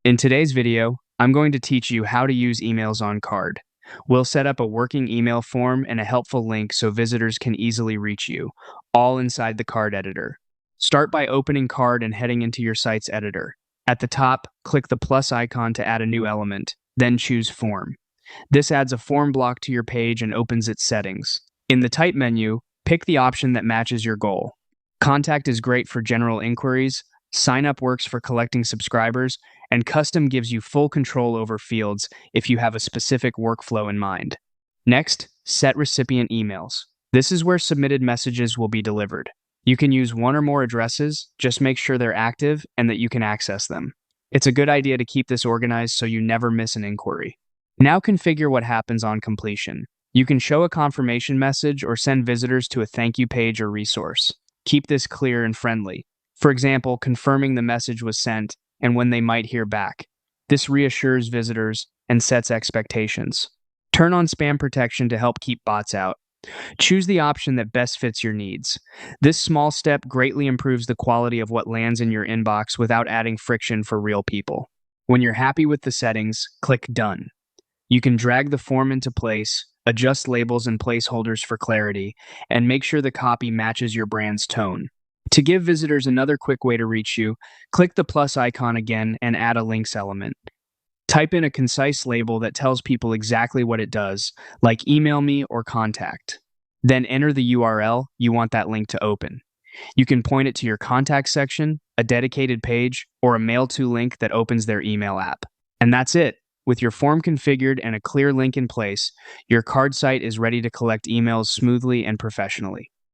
In today's video, I'm going to teach you how to use emails on Card. We'll set up a working email form and a helpful link so visitors can easily reach you, all inside the Card editor. Start by opening Card and heading into your site's editor. At the top, click the plus icon to add a new element, then choose Form. This adds a form block to your page and opens its settings. In the Type menu, pick the option that matches your goal. Contact is great for general inquiries, Sign Up works for collecting subscribers, and Custom gives you full control over fields if you have a specific workflow in mind. Next, set recipient emails. This is where submitted messages will be delivered. You can use one or more addresses, just make sure they're active and that you can access them. It's a good idea to keep this organized so you never miss an inquiry. Now configure what happens on completion. You can show a confirmation message or send visitors to a thank you page or resource. Keep this clear and friendly. For example, confirming the message was sent and when they might hear back. This reassures visitors and sets expectations. Turn on spam protection to help keep bots out. Choose the option that best fits your needs. This small step greatly improves the quality of what lands in your inbox without adding friction for real people. When you're happy with the settings, click Done. You can drag the form into place, adjust labels and placeholders for clarity, and make sure the copy matches your brand's tone. To give visitors another quick way to reach you, click the plus icon again and add a links element. Type in a concise label that tells people exactly what it does, like email me or contact. Then enter the URL you want that link to open. You can point it to your contact section, a dedicated page, or a mail to link that opens their email app. And that's it. With your form configured and a clear link in place, your Card site is ready to collect emails smoothly and professionally.